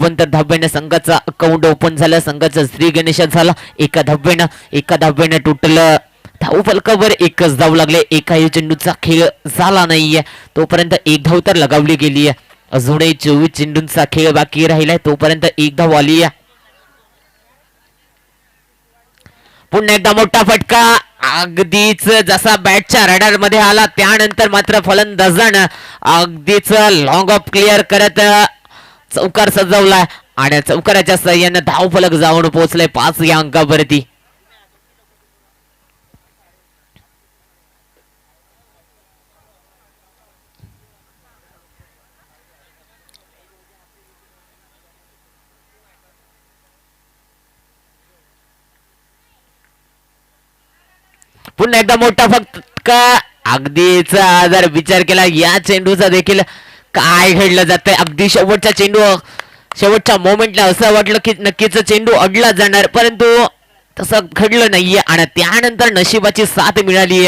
पण तर धाब्याने संघाचा अकाउंट ओपन झालं. संघाचा श्री गणेश झाला एका धाब्याने टोटल धाव फलकावर एकच धाव लागले. एकाही चेंडूचा खेळ झाला नाहीये तोपर्यंत एक धाव तर लगावली गेली आहे. अजूनही 24 चेंडूंचा खेळ बाकी राहिलाय तोपर्यंत एक धाव आली आहे. पुन्हा एकदा मोठा फटका अगदीच जसा बॅटच्या रडार मध्ये आला त्यानंतर मात्र फलंदाजानं अगदीच लॉंग ऑफ क्लिअर करत चौकार सजवलाय आणि चौकाराच्या सहाय्याने धाव फलक जाऊन पोहोचलाय 5 या अंकावरती. पुन्हा एकदा मोठा फटका अगदीच जर विचार केला या चेंडूचा देखील काय घडलं जातंय. अगदी शेवटच्या मोमेंटला असं वाटलं की नक्कीच चेंडू अडला जाणार परंतु तसं घडलं नाहीये आणि त्यानंतर नशिबाची साथ मिळाली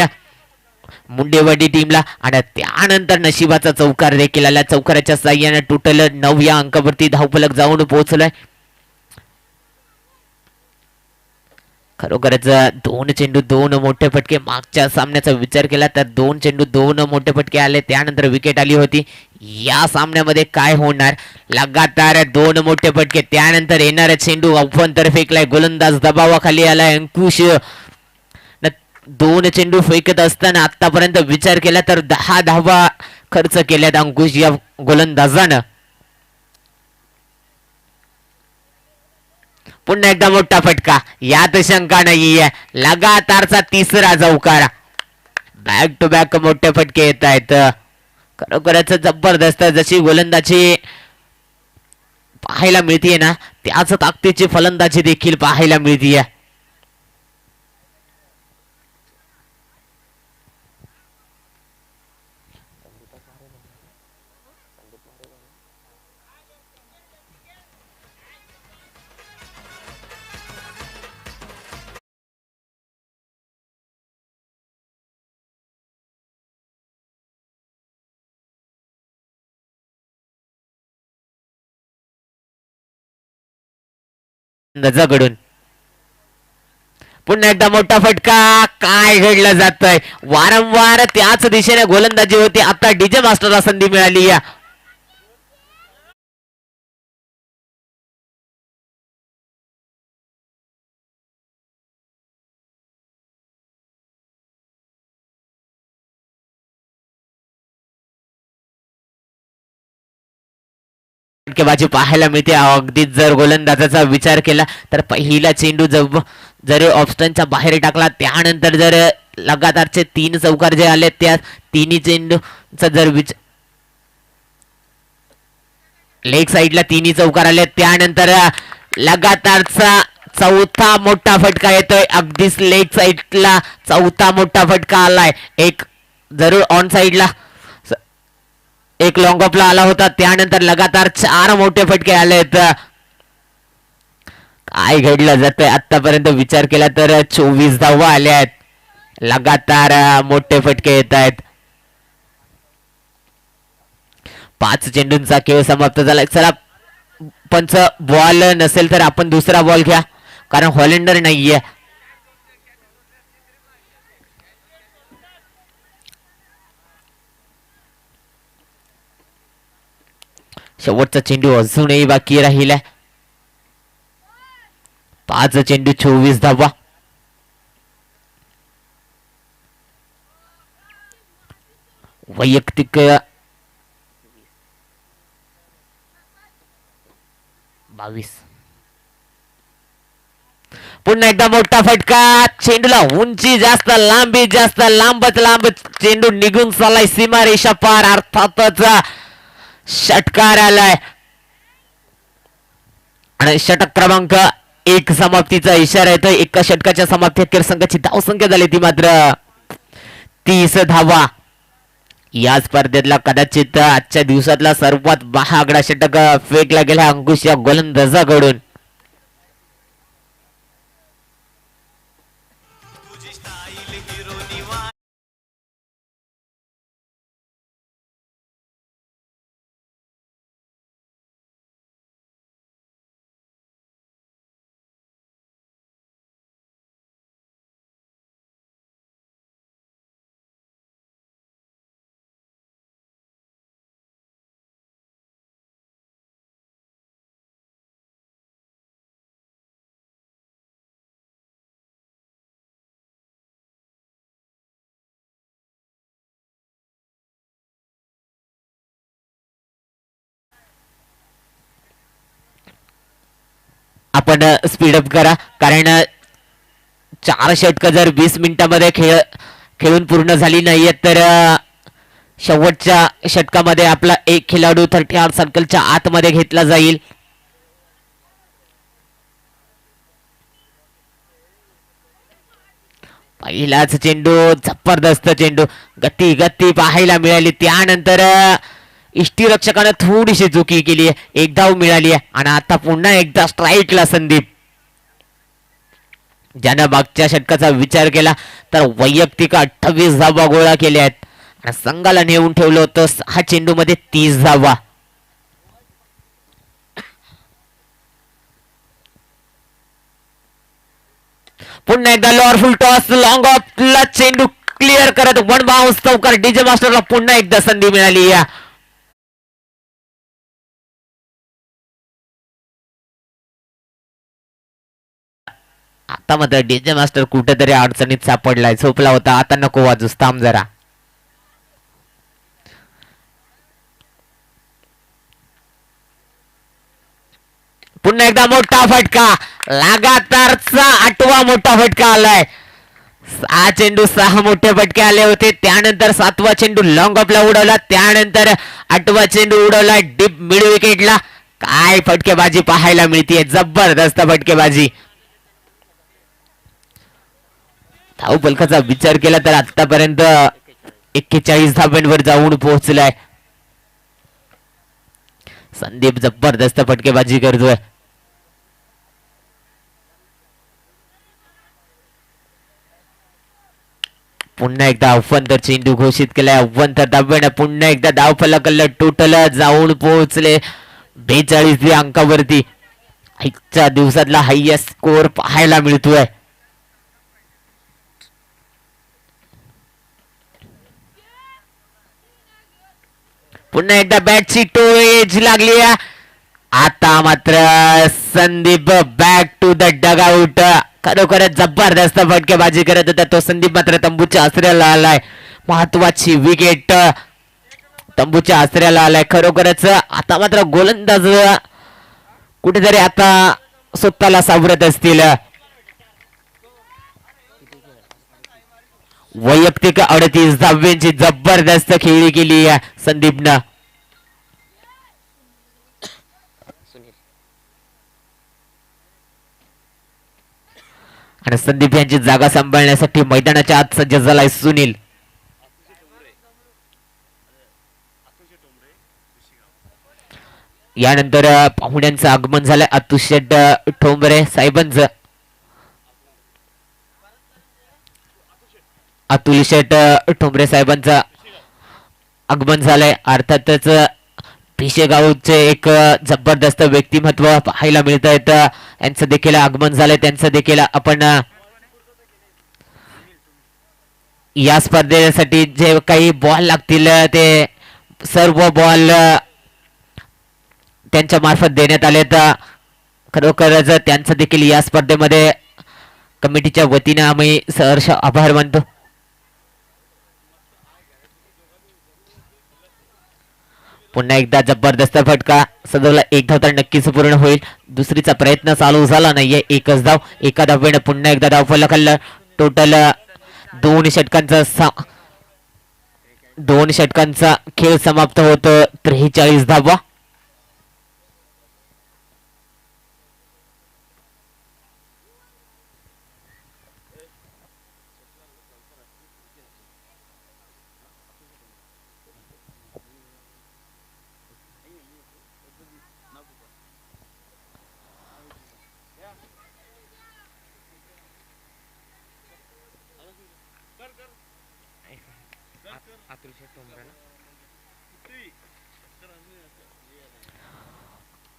मुंडेवाडी टीमला आणि त्यानंतर नशिबाचा चौकार देखील आला. चौकाराच्या साह्याने टोटल 9 या अंकावरती धावफलक जाऊन पोहोचलाय. खरोखरच 2 चेंडू 2 मोठे फटके. मागच्या सामन्याचा विचार केला तर 2 चेंडू 2 मोठे फटके आले त्यानंतर विकेट आली होती. या सामन्यामध्ये काय होणार. लगातार 2 मोठे फटके त्यानंतर येणारा चेंडू ओपन तर फेकलाय. गोलंदाज दबावाखाली आलाय. अंकुश 2 चेंडू फेकत असताना आतापर्यंत विचार केला तर 10 धावा खर्च केल्यात अंकुश या गोलंदाजानं. पुन्हा एकदा मोठा फटका यात शंका नाहीये. लगातारचा 3रा चौकार. बॅक टू बॅक मोठे फटके येत आहेत. खरोखरच जबरदस्त जशी गोलंदाजी पाहायला मिळतीये ना त्याच ताकदीची फलंदाजी देखील पाहायला मिळतीये. नजाकडून पुन्हा एकदा मोठा फटका. काय घडलं जातंय. वारंवार त्याच दिशेने गोलंदाजी होती. आता डीजे मास्टरला संधी मिळाली. फटकेबाजी पाहायला मिळते. अगदीच जर गोलंदाजाचा विचार केला तर पहिला चेंडू जर ऑप्शनच्या बाहेर टाकला त्यानंतर जर लगातारचे 3 चौकार जे आले त्या तिन्ही चेंडूचा जर लेग साइडला 3 चौकार आले त्यानंतर लगातारचा 4था मोठा फटका येतोय. अगदीच लेग साइडला 4था मोठा फटका आलाय. एक जरूर ऑन साइडला एक लॉंग ऑफला आला होता त्यानंतर लगातार 4 मोठे फटके आलेत. काय घडलं जातंय आतापर्यंत विचार केला तर 24 धावा आल्या आहेत. लगातार मोठे फटके येत आहेत. 5 चेंडूंचा खेळ समाप्त झाला. चला पंच बॉल नसेल तर आपण दुसरा बॉल घ्या कारण हॉलंडर नाहीये. शेवटचा चेंडू अजूनही बाकी राहिलाय. 5 चेंडू 24 धावा. वैयक्तिक 22. पुन्हा एकदा मोठा फटका. चेंडूला उंची जास्त लांबी जास्त लांबच लांब चेंडू निघून चाललाय सीमारेषा पार. अर्थातच षटकार आलाय आणि षटक क्रमांक 1 समाप्तीचा इशारा येतोय. एका षटकाच्या समाप्ती अखेर संघाची धावसंख्या झाली ती मात्र 30 धावा. या स्पर्धेतला कदाचित आजच्या दिवसातला सर्वात महागडा षटक फेकला गेला अंकुश या गोलंदाजाकडून. आपण स्पीडअप करा, कारण 4 षटकं जर 20 मिनिटांमध्ये खेळून पूर्ण झाली नाहीये तर शेवटच्या षटकामध्ये आपला एक खेळाडू 30 सर्कलच्या आतमध्ये घेतला जाईल. पहिलाच चेंडू, जबरदस्त चेंडू, गती गती पाहायला मिळाली. त्यानंतर इष्टीरक्षकानं थोडीशी चुकी केली आहे, एक धाव मिळाली आहे आणि आता पुन्हा एकदा स्ट्राईकला संदीप. ज्यानं मागच्या षटकाचा विचार केला तर वैयक्तिक 28 धावा गोळा केल्या आहेत आणि संघाला नेऊन ठेवलं होतं 6 चेंडू मध्ये 30 धावा. पुन्हा एकदा लोअर फुल टॉस, लॉंग ऑफला चेंडू क्लिअर करत वन बाउन्स चौकार. डीजे मास्टरला पुन्हा एकदा संधी मिळाली. या आता मात्र डीजे मास्टर कुठेतरी अडचणीत सापडलाय, झोपला होता. आता नको वाजूस, थांब जरा. पुन्हा एकदा मोठा फटका, लगातारचा 8वा मोठा फटका आलाय. 6 चेंडू 6 मोठे फटके आले होते. त्यानंतर 7वा चेंडू लॉंग ऑफला उडवला, त्यानंतर 8वा चेंडू उडवला डीप मिड विकेटला. काय फटकेबाजी पाहायला मिळतीये, जबरदस्त फटकेबाजी. धाव फलकाचा विचार केला तर आतापर्यंत 41 धावांवर जाऊन पोहोचलाय. संदीप जबरदस्त फटकेबाजी करतोय. पुन्हा एकदा अवंतर चेंडू घोषित केलाय. अवंतर धावेने पुन्हा एकदा धाव फलकाला टोटल जाऊन पोहोचले 42 अंकावरती. आजच्या दिवसातला हायएस्ट स्कोर पाहायला मिळतोय. पुन्हा एकदा बॅटची टो एज लागली. आता मात्र Sandeep back to the dugout. खरोखरच जबरदस्त फटकेबाजी करत होता तो संदीप, मात्र तंबूच्या आसऱ्याला आलाय. महत्वाची विकेट तंबूच्या आसऱ्याला आलाय. खरोखरच आता मात्र गोलंदाज कुठेतरी आता स्वतःला सावरत असतील. वैयक्तिक 38 धाव्यांची जबरदस्त खेळी केली संदीपनं. आणि संदीप यांची जागा सांभाळण्यासाठी मैदानाच्या आत सज्ज झालाय सुनील. यानंतर पाहुण्यांचं आगमन झालंय अतुल शेठ ठोंबरे साहेबांचं. अतुल शेठ ठोंबरे साहेबांचं आगमन झालंय. अर्थातच पिशेगावचे एक जबरदस्त व्यक्तिमत्व पाहायला मिळत आहेत, यांचं देखील आगमन झालंय. त्यांचं देखील आपण या स्पर्धेसाठी जे काही बॉल लागतील ते सर्व बॉल त्यांच्या मार्फत देण्यात आलेत. खरोखरच त्यांचं देखील या स्पर्धेमध्ये कमिटीच्या वतीने आम्ही सहर्ष आभार मानतो. पुन्हा एकदा जबरदस्त फटका, सदरला एक धाव तर नक्कीच पूर्ण होईल. दुसरीचा प्रयत्न चालू झाला नाहीये, एकच धाव. एका धावेने पुन्हा एकदा धाव फलकाला टोटल 2 षटकांचा खेळ समाप्त होतो. 43 धावा.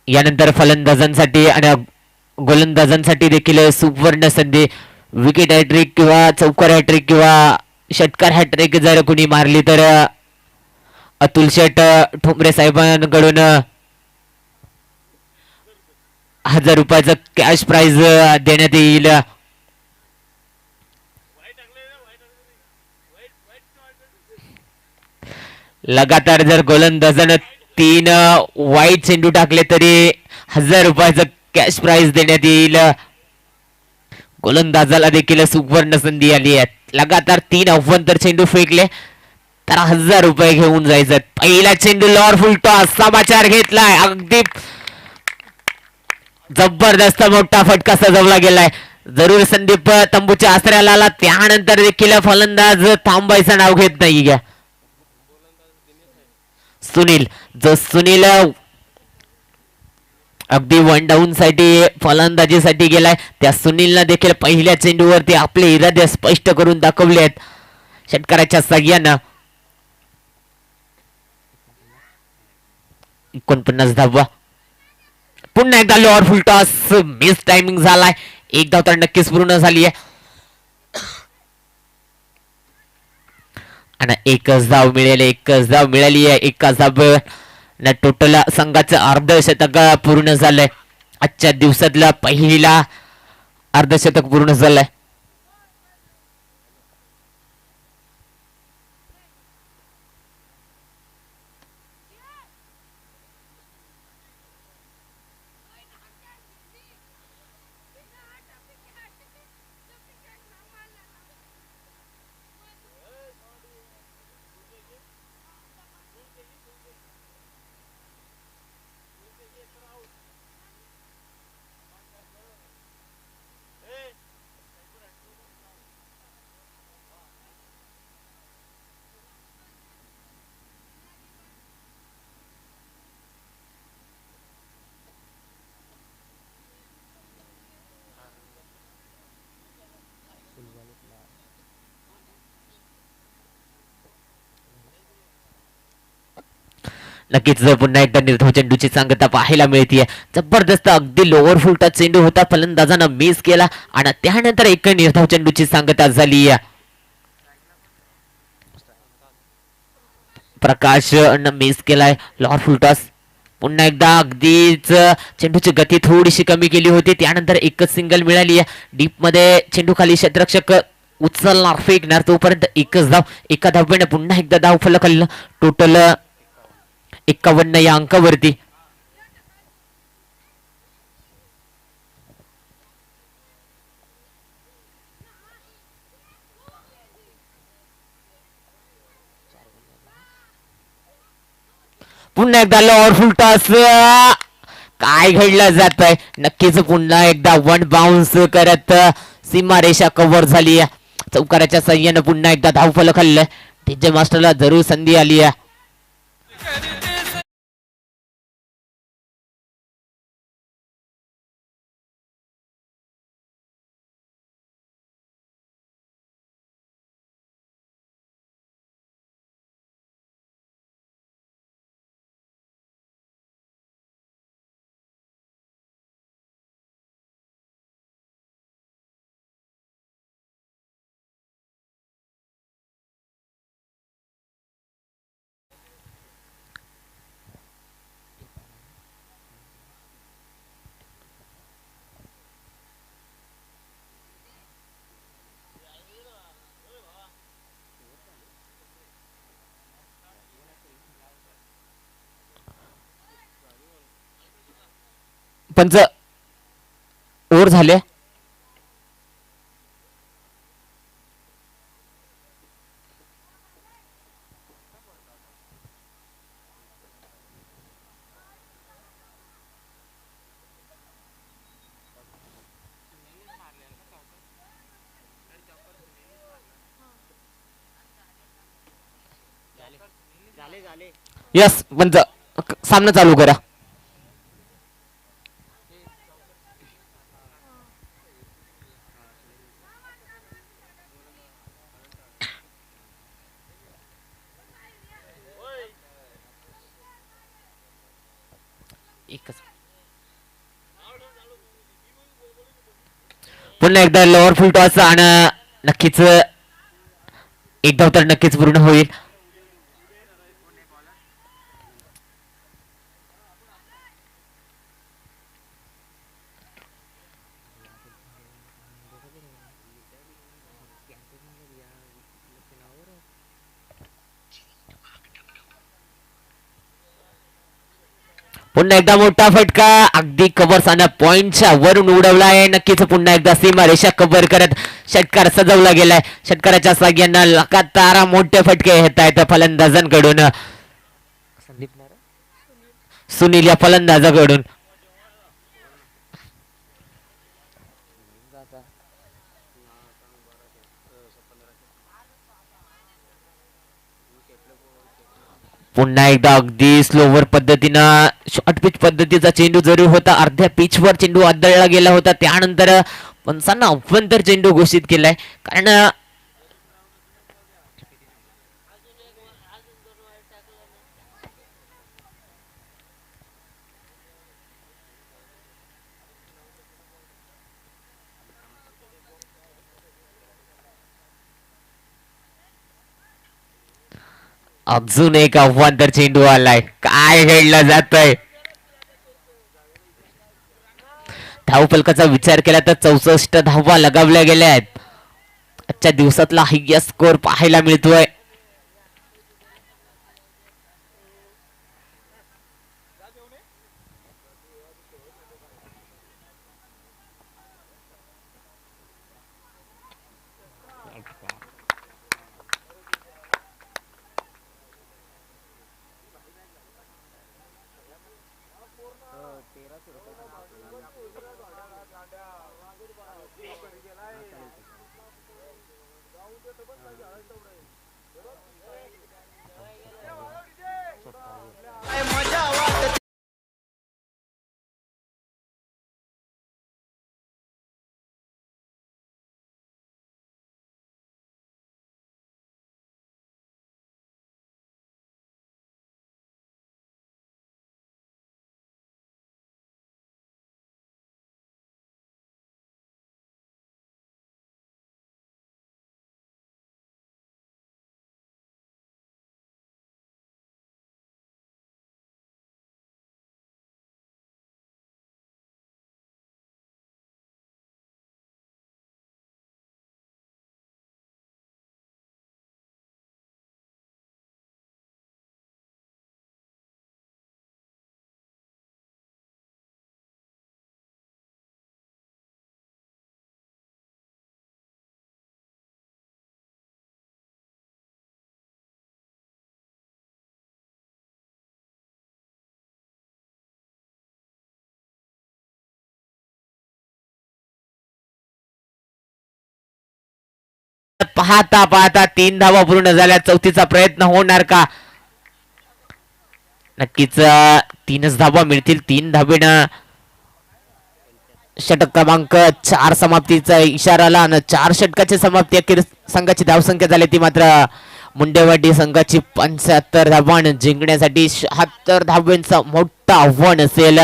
यानंतर फलंदाजांसाठी आणि गोलंदाजांसाठी देखील सुवर्ण संधी. विकेट हॅट्रिक किंवा चौकार हॅट्रिक किंवा षटकार हॅट्रिक जर कुणी मारली तर अतुल शेठ ठोंबरे साहेबांकडून 1000 रुपयाचं कॅश प्राइज देण्यात येईल. लगातार जर गोलंदाजानं 3 वाईट चेंडू टाकले तरी 1000 रुपयाचं कॅश प्राइज देण्यात येईल. गोलंदाजाला देखील सुवर्ण संधी आली आहे. लगातार 3 अव्वंतर चेंडू फेकले तर 1000 रुपये घेऊन जायचं. पहिला चेंडू लॉर फुलटॉस समाचार घेतलाय. अगदी जबरदस्त मोठा फटका सजवला गेलाय. जरूर संदीप तंबूच्या आसऱ्याला आला त्यानंतर देखील फलंदाज थांबायचं नाव घेत नाही. घ्या सुनील, जो सुनील अगदी वन डाऊन साठी फलंदाजीसाठी गेलाय त्या सुनीलनं देखील पहिल्या चेंडूवरती आपले इरादे स्पष्ट करून दाखवले आहेत. षटकाराच्या सगळ्यांना 49 धावा. पुन्हा एकदा लोअर फुल टॉस मिस टायमिंग झालाय. एक धाव तर नक्कीच पूर्ण झाली आहे आणि एकच धाव मिळाली. एकच धाव मिळाली आहे. एकाच धाव टोटल संघाचं अर्धशतक पूर्ण झालंय. आजच्या दिवसातला पहिला अर्धशतक पूर्ण झालंय. नक्कीच पुन्हा एकदा निर्धाव चेंडूची सांगता पाहायला मिळतीये. जबरदस्त अगदी लोअर फुलटा चेंडू होता. फलंदाजानं मिस केला आणि त्यानंतर एक निर्धाव चेंडूची सांगता झाली. प्रकाश मिस केलाय लोअर फुलटॉस. पुन्हा एकदा अगदीच चेंडूची गती थोडीशी कमी केली होती त्यानंतर एकच सिंगल मिळाली. डीप मध्ये चेंडू खाली क्षेत्ररक्षक उचलणार फेकणार तोपर्यंत एकच धाव. एका धावेने पुन्हा एकदा धाव फलक हल्लं. टोटल 51 या अंकावरती. पुन्हा एकदा लॉर फुल टॉस. काय घडलं जात आहे नक्कीच. पुन्हा एकदा वन बाउन्स करत सीमारेषा कव्हर झाली. चौकाराच्या सहाय्यानं पुन्हा एकदा धावफलक हल्लंय. टीजे मास्टरला जरूर संधी आली आहे. पंच ओव्हर झाले. यस पंच सामना चालू करा. पुन्हा एकदा लोअर फुल टॉस आणि नक्कीच एक धाव तर नक्कीच पूर्ण होईल. पुन्हा एकदा मोठा फटका अगदी कव्हर पॉइंटच्या वरून उडवला आहे. नक्कीच पुन्हा एकदा सीमा रेषा कव्हर करत षटकार सजवला गेलाय. षटकाराच्या साह्यानं लगातार मोठे फटके येत आहेत फलंदाजांकडून. सुनील या फलंदाजाकडून. पुन्हा एकदा अगदी स्लोवर पद्धतीनं शॉर्ट पिच पद्धतीचा चेंडू जरूर होता. अर्ध्या पिचवर चेंडू आदळला गेला होता. त्यानंतर पंचांना अभ्यंतर चेंडू घोषित केलाय. कारण अजून एक अभ्यंतर चेंडू आलाय. काय घडलं जातंय. धावफलकाचा विचार केला तर 64 धावा लगावल्या गेल्या आहेत. आजच्या दिवसातला हायएस्ट स्कोर पाहायला मिळतोय. पाहता पाहता 3 धावा पूर्ण झाल्या. चौथीचा प्रयत्न होणार का. नक्कीच 3च धावा मिळतील. 3 धावेनं षटक क्रमांक 4 समाप्तीचा इशारा आला आणि 4 षटकाची समाप्ती. अखेर संघाची धावसंख्या झाली ती मात्र मुंडेवाडी संघाची 75 धावा जिंकण्यासाठी 76 धावांचं मोठं आव्हान असेल.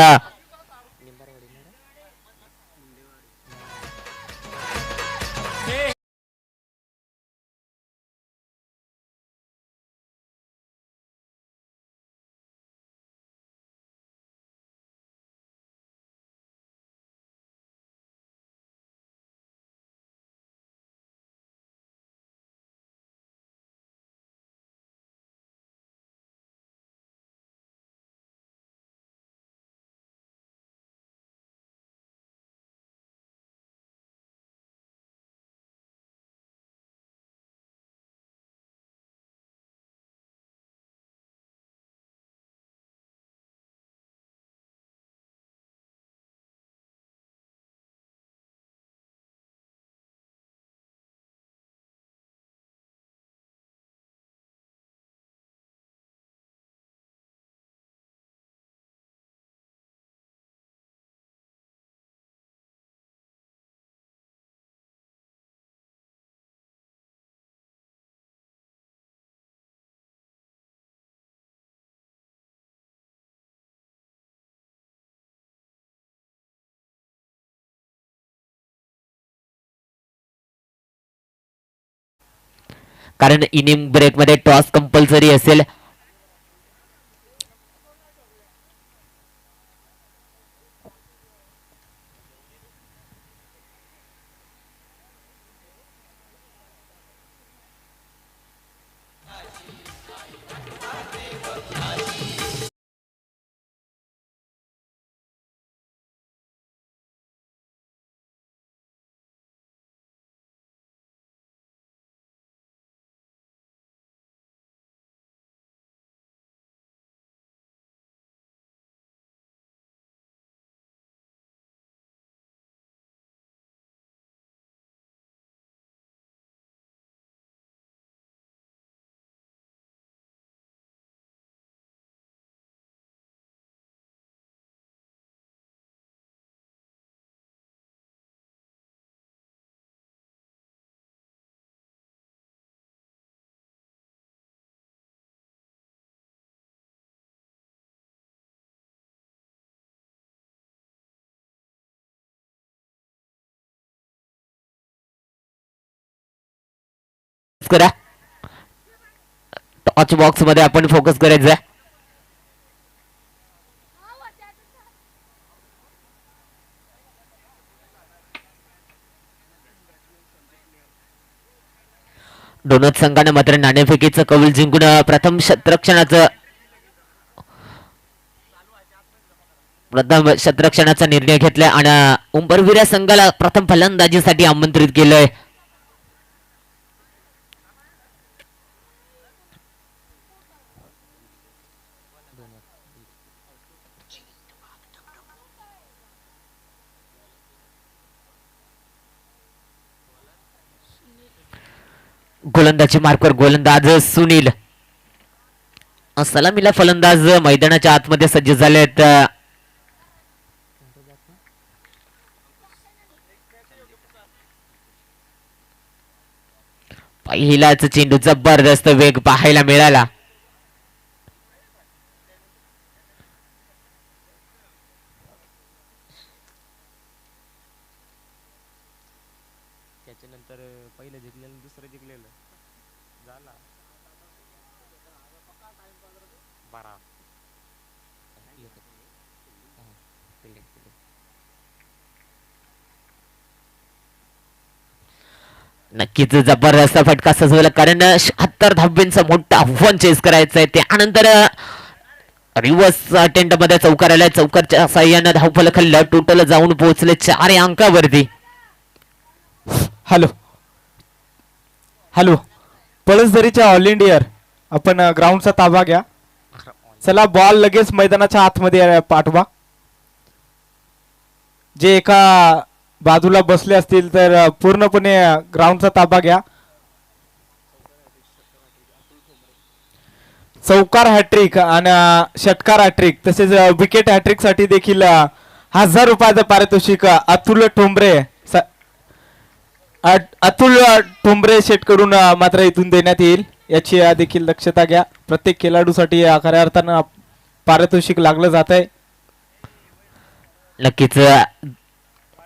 कारण इनिंग ब्रेक मध्ये टॉस कंपल्सरी असेल. करा. टॉर्च बॉक्स मध्ये आपण फोकस करायचं. दोनच संघाने मात्र नाणेफेकीचं कौल जिंकून प्रथम शतरक्षणाचा निर्णय घेतलाय आणि उंबरविरा संघाला प्रथम फलंदाजीसाठी आमंत्रित केलंय. गोलंदाजी मार्कवर गोलंदाज सुनील. सलामीला फलंदाज मैदानाच्या आतमध्ये सज्ज झाले आहेत. पहिलाच चेंडू जबरदस्त वेग पाहायला मिळाला. त्याच्यानंतर पहिलं जिंकलेलं दुसरं जिंकलेलं झाला 12. नक्कीच जबरदस्त फटका सजवला कारण 76 धाब्यांचं मोठं आव्हान चेस करायचं आहे. त्यानंतर रिव्हर्स अटेम्प्ट मध्ये चौकार आलाय. चौकारच्या साह्यानं धावफलक हल्ला टोटल जाऊन पोहोचले 4 अंकावरती. हॅलो हॅलो पळसदरीच्या ऑल इंडियर आपण ग्राउंडचा ताबा घ्या. चला बॉल लगेच मैदानाच्या आतमध्ये पाठवा. जे एका बाजूला बसले असतील तर पूर्णपणे ग्राउंडचा ताबा घ्या. चौकार हॅट्रिक आणि षटकार हॅट्रिक तसेच विकेट हॅट्रिक साठी देखील 1000 रुपयाचं पारितोषिक अतुल ठोंबरे शेट कडून मात्र इथून देण्यात येईल. याची देखील दक्षता घ्या. प्रत्येक खेळाडूसाठी खऱ्या अर्थानं पारितोषिक लागलं जात आहे. नक्कीच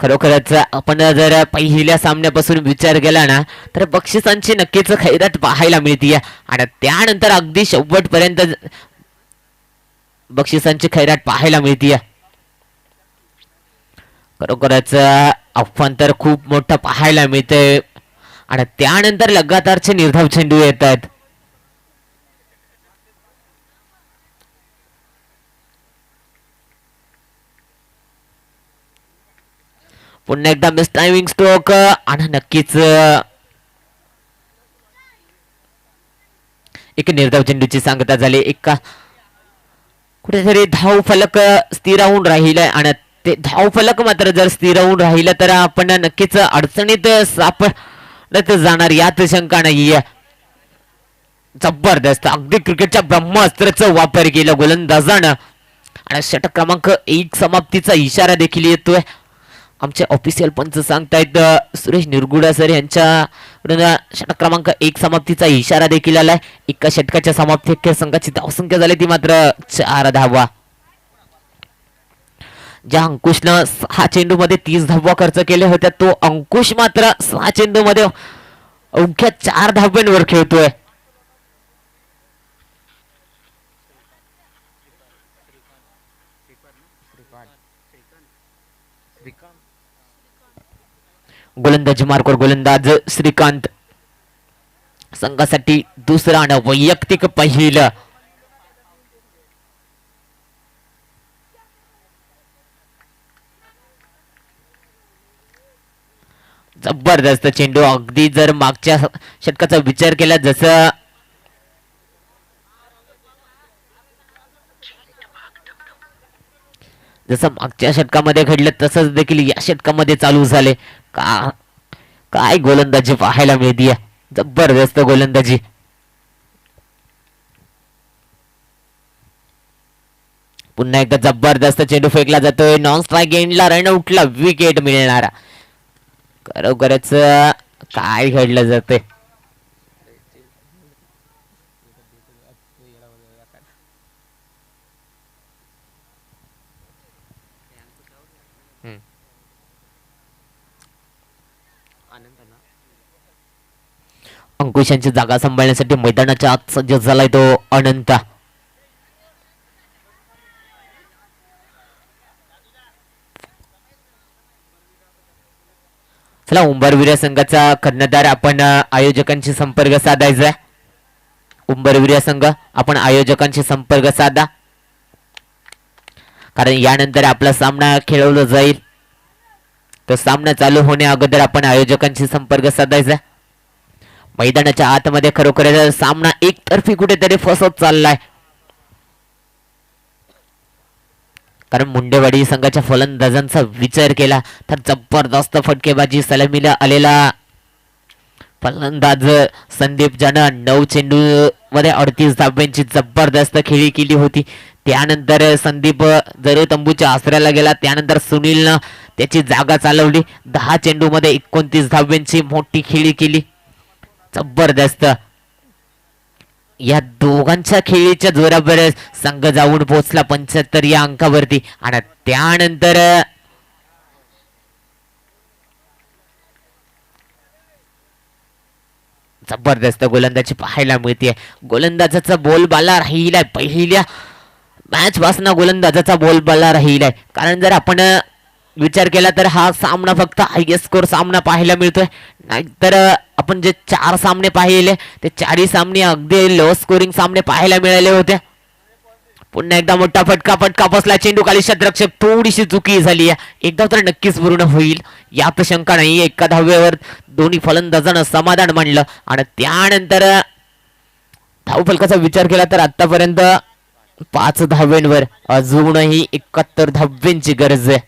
खरोखरच आपण जर पहिल्या सामन्यापासून विचार केला ना तर बक्षिसांची नक्कीच खैरात पाहायला मिळते आणि त्यानंतर अगदी शेवटपर्यंत बक्षिसांची खैरात पाहायला मिळते. खरोखरच आव्हान तर खूप मोठं पाहायला मिळतंय आणि त्यानंतर लगातारचे निर्धाव चेंडू येतात. पुन्हा एकदा मिस टायमिंग स्ट्रोक आणि नक्कीच एक निर्धाव चेंडूची सांगता झाली. एक कुठेतरी धाव फलक स्थिर होऊन राहिलाय आणि ते धाव फलक मात्र जर स्थिर होऊन राहिलं तर आपण नक्कीच अडचणीत सापडत जाणार यात शंका नाहीये. जबरदस्त अगदी क्रिकेटच्या ब्रह्मास्त्राचा वापर केला गोलंदाजानं आणि षटक क्रमांक 1 समाप्तीचा इशारा देखील येतोय. आमचे ऑफिशियल पंच सांगतायत सुरेश निरगुडा सर यांच्या षटक क्रमांक 1 समाप्तीचा इशारा देखील आलाय. एका षटकाच्या समाप्ती संघाची धावसंख्या झाली ती मात्र 4 धावा. ज्या अंकुशनं 6 चेंडू मध्ये 30 धावा खर्च केल्या होत्या तो अंकुश मात्र 6 चेंडू मध्ये अवघ्या 4 धाब्यांवर खेळतोय. गोलंदाजी मार्कवर गोलंदाज श्रीकांत. संघासाठी दुसरा आणि वैयक्तिक पहिलं. जबरदस्त चेंडू अगदी जर मागच्या षटकाचा विचार केला जसं मागच्या षटकामध्ये घडलं तसंच देखील या षटकामध्ये चालू झाले. काय गोलंदाजी पाहायला मिळते. जबरदस्त गोलंदाजी. पुन्हा एकदा जबरदस्त चेंडू फेकला जातोय. नॉन स्ट्राईक एंडला रनआउटला विकेट मिळणार. खरोखरच काय घडलं जाते. अंकुशांची जागा सांभाळण्यासाठी मैदानाच्या आत सज्ज झालाय तो अनंता. चला उंबरवीर संघाचा कर्णधार आपण आयोजकांशी संपर्क साधायचा. उंबरवीर संघ आपण आयोजकांशी संपर्क साधा, कारण यानंतर आपला सामना खेळवला जाईल. तो सामना चालू होण्या अगोदर आपण आयोजकांशी संपर्क साधायचा. मैदानाच्या आतमध्ये खरोखर सामना एकतर्फी कुठेतरी फसत चाललाय, कारण मुंडेवाडी संघाच्या फलंदाजांचा विचार केला तर जबरदस्त फटकेबाजी सलामीला आलेला फलंदाज संदीप ज्यानं 9 चेंडू मध्ये 38 धाब्यांची जबरदस्त खेळी केली होती. त्यानंतर संदीप जरूर तंबूच्या आसऱ्याला गेला. त्यानंतर सुनीलनं त्याची जागा चालवली. 10 चेंडू मध्ये 29 धाब्यांची मोठी खेळी केली. जबरदस्त या दोघांच्या खेळीच्या जोरावर संघ जाऊन पोहोचला 75 या अंकावरती. आणि त्यानंतर जबरदस्त गोलंदाजी पाहायला मिळते. गोलंदाजाचा बोलबाला राहिलाय. पहिल्या मॅच पासून गोलंदाजाचा बोलबाला राहिलाय, कारण जर आपण विचार केला तर हा सामना फक्त हायएस्ट स्कोर सामना पाहायला मिळतोय. नाहीतर आपण जे 4 सामने पाहिले ते 4ही सामने अगदी लो स्कोरिंग सामने पाहायला मिळाले होते. पुन्हा एकदा मोठा फटका बसला. चेंडू खाली क्षेत्ररक्षक थोडीशी चुकी झाली आहे. एकदा तर नक्कीच पूर्ण होईल यात शंका नाही. एका धावेवर दोन्ही फलंदाजांना समाधान मानलं. आणि त्यानंतर धावफलकाचा विचार केला तर आतापर्यंत 5 धाव्यांवर अजूनही 71 धाव्यांची गरज आहे.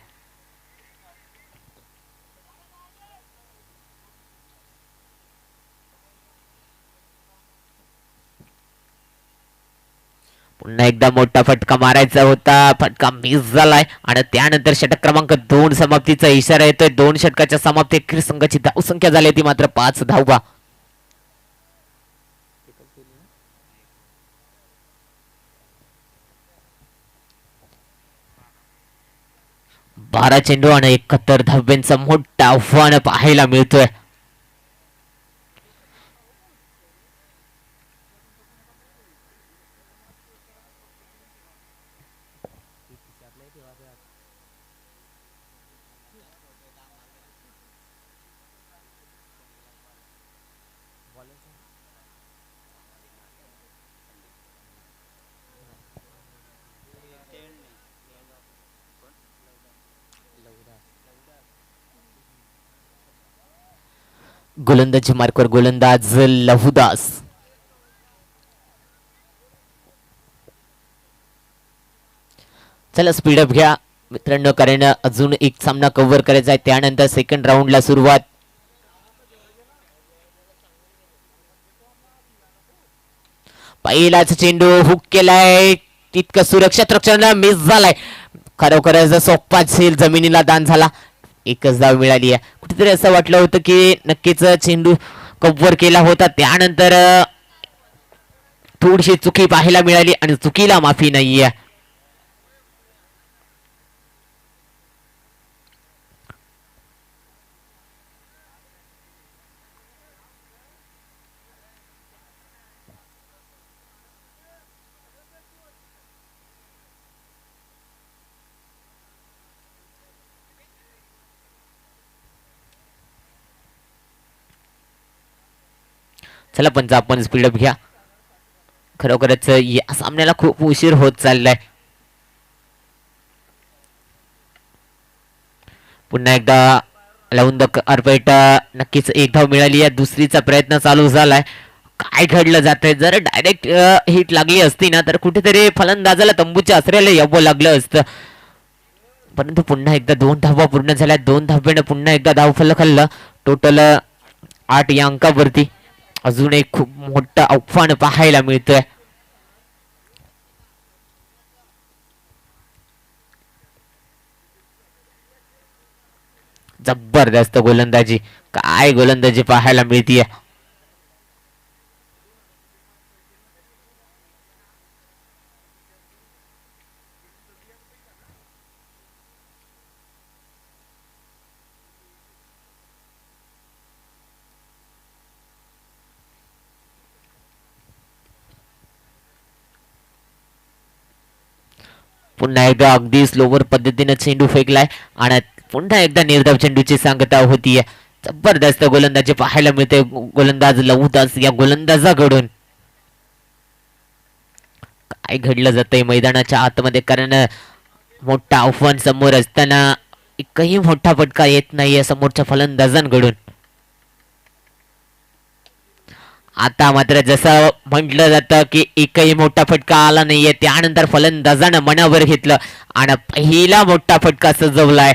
पुन्हा एकदा मोठा फटका मारायचा होता, फटका मिस झालाय. आणि त्यानंतर षटक क्रमांक 2 समाप्तीचा इशारा येतोय. 2 षटकाच्या समाप्ती अखेर संघाची धावसंख्या झाली ती मात्र 5 धावा. 12 चेंडू आणि 71 धाव्यांचं मोठं आव्हान पाहायला मिळतोय. गोलंदाजी मार्कवर गोलंदाज लहुदास. चला स्पीडअप घ्या मित्रांनो, कारण अजून एक सामना कव्हर करायचा आहे. त्यानंतर सेकंड राऊंडला सुरुवात. पहिलाच चेंडू हुक केलाय, तितकं सुरक्षित रक्षण मिस झालाय. खरोखरच सोप्पा झेल जमिनीला दान झाला. एकच धाव मिळाली आहे. कुठेतरी असं वाटलं होतं की नक्कीच चेंडू कव्हर केला होता. त्यानंतर थोडीशी चुकी पाहायला मिळाली आणि चुकीला माफी नाहीये. चला पण आपण स्पीडअप घ्या. खरोखरच या सामन्याला खूप उशीर होत चाललाय. पुन्हा एकदा लावून अर्पेट नक्कीच एक धाव मिळाली आहे. दुसरीचा प्रयत्न चालू झालाय. काय घडलं जातंय, जर डायरेक्ट हिट लागली असती ना तर कुठेतरी फलंदाजाला तंबूच्या आसऱ्याला यावं लागलं असतं. परंतु पुन्हा एकदा 2 धावा पूर्ण झाल्या. 2 धाव्यानं पुन्हा एकदा धावफलक हल्लं. टोटल 8 या अंकावरती. अजून एक खूप मोठं आव्हान पाहायला मिळतंय. जबरदस्त गोलंदाजी, काय गोलंदाजी पाहायला मिळतीये. पुन्हा एकदा अगदी स्लोवर पद्धतीने चेंडू फेकलाय आणि पुन्हा एकदा निर्धाव चेंडूची सांगता होतीये. जबरदस्त गोलंदाजी पाहायला मिळते गोलंदाज लवदास या गोलंदाजाकडून. काय घडलं जातंय मैदानाच्या आतमध्ये, कारण मोठा आव्हान समोर असताना एकही मोठा फटका येत नाहीये समोरच्या फलंदाजांकडून. आता मात्र जसं म्हटलं जातं की एकही मोठा फटका आला नाहीये, त्यानंतर फलंदाजानं मनावर घेतलं आणि पहिला मोठा फटका सजवलाय.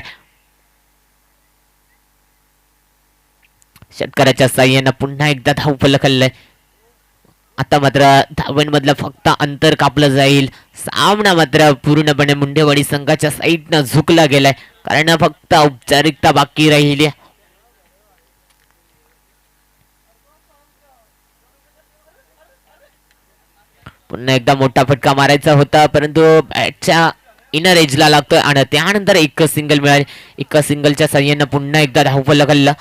षटकाराच्या साह्यानं पुन्हा एकदा धावफलक हल्लंय. आता मात्र धावांमधलं फक्त अंतर कापलं जाईल. सामना मात्र पूर्णपणे मुंडेवाडी संघाच्या साईडनं झुकला गेलाय, कारण फक्त औपचारिकता बाकी राहिली. पुन्हा एकदा मोठा फटका मारायचा होता, परंतु बॅटच्या इनर एजला लागतोय आणि त्यानंतर एक सिंगल मिळाली. एका सिंगलच्या साह्यानं पुन्हा एकदा धावफलक हल्ला.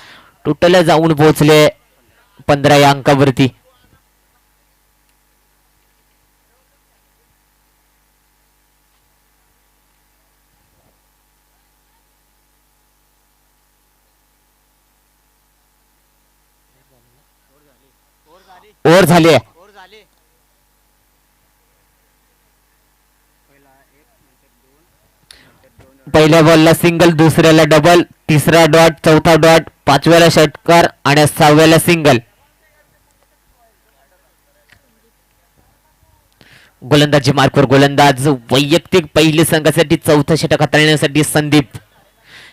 टोटल जाऊन पोहोचले 15 या अंकावरती. ओव्हर झाली. पहिल्या बॉलला सिंगल, दुसऱ्याला डबल, तिसरा डॉट, चौथा डॉट, पाचव्याला षटकार आणि 6व्याला सिंगल. गोलंदाजी मार्कवर गोलंदाज वैयक्तिक पहिली संघासाठी चौथा षटक हाताळण्यासाठी संदीप.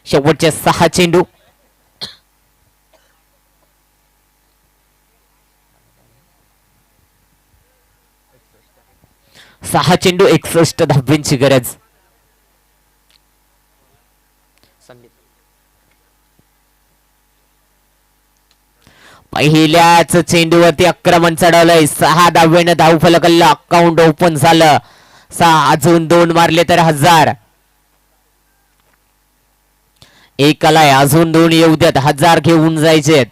शेवटचे 6 चेंडू. सहा चेंडू 61 धावांची गरज. पहिल्याच चेंडूवरती आक्रमण चढवलंय. 6 धावेनं धावफलकाला अकाउंट ओपन झालं. 6 अजून 2 मारले तर 1000. एकाला अजून 2 येऊ द्यात, 1000 घेऊन जायचे.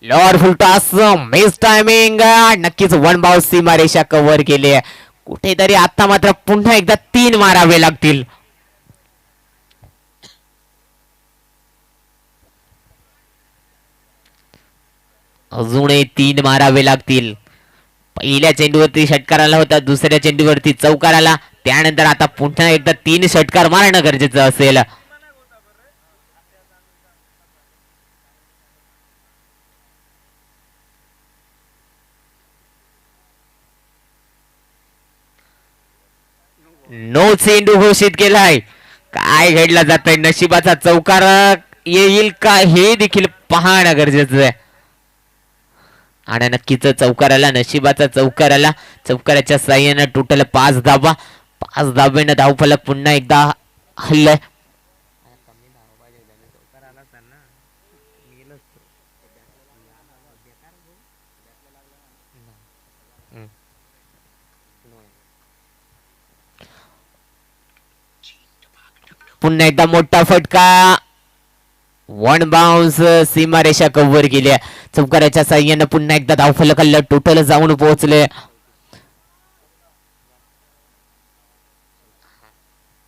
Lord full toss miss timing. नक्कीच 1 बाउंस सीमारेषा कव्हर केली. कुठेतरी आता मात्र पुन्हा एकदा 3 मारावे लागतील. अजूनही 3 मारावे लागतील. पहिल्या चेंडूवरती षटकार आला होता, दुसऱ्या चेंडूवरती चौकार आला, त्यानंतर आता पुन्हा एकदा 3 षटकार मारणं गरजेचं असेल. नो चेंडू घोषित केलाय. काय घडलं जातंय, नशिबाचा चौकार येईल का हे देखील पाहणं गरजेचं आहे. आणि नक्कीच चौकाराला, नशिबाचा चौकाराला, चौकाराच्या साह्यानं टोटल 5 धावा. 5 धावेनं धावफलक पुन्हा एकदा हल्लय. पुन्हा एकदा मोठा फटका. 1 बाउन्स सीमारेषा कव्हर केली. चौकाराच्या साह्यानं पुन्हा एकदा धावफलक हल्लं. टोटल जाऊन पोहोचले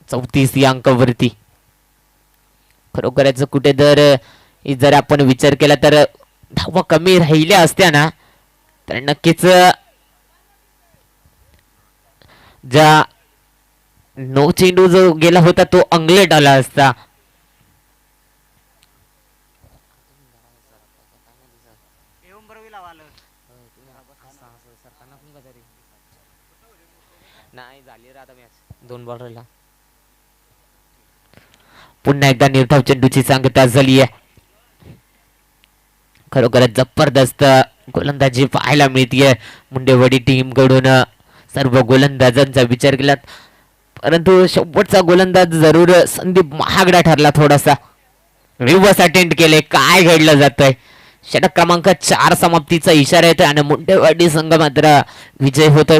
34 या अंकावरती. खरोखरच कुठे जर आपण विचार केला तर धावा कमी राहिल्या असत्या ना, तर नक्कीच ज्या नो चेंडू जो गेला होता तो अंगलेट आला असता. पुन्हा एकदा निर्धाव चेंडूची सांगता झाली आहे. खरोखरच जबरदस्त गोलंदाजी पाहायला मिळतीये मुंडेवाडी टीम कडून. सर्व गोलंदाजांचा विचार केला, परंतु शेवटचा गोलंदाज जरूर संदीप महागडा ठरला. थोडासा रिव्हर्स अटेम्प्ट केले. काय घडलं जातंय. षटक क्रमांक 4 समाप्तीचा इशारा येतोय आणि मुंडेवाडी संघ मात्र विजय होतोय.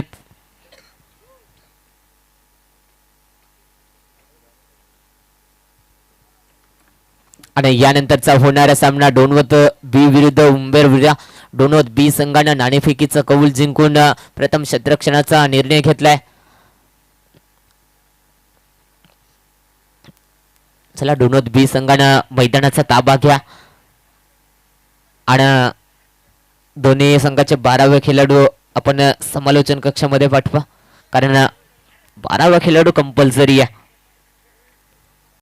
आणि यानंतरचा होणारा सामना डोनवत बी विरुद्ध उंबेरविरा. डोनवत बी संघानं नाणेफेकीचा कौल जिंकून प्रथम क्षेत्ररक्षणाचा निर्णय घेतलाय. चला डोनवत बी संघानं मैदानाचा ताबा घ्या आणि दोन्ही संघाचे 12वे खेळाडू आपण समालोचन कक्षामध्ये पाठवा, कारण 12वा खेळाडू कंपल्सरी आहे.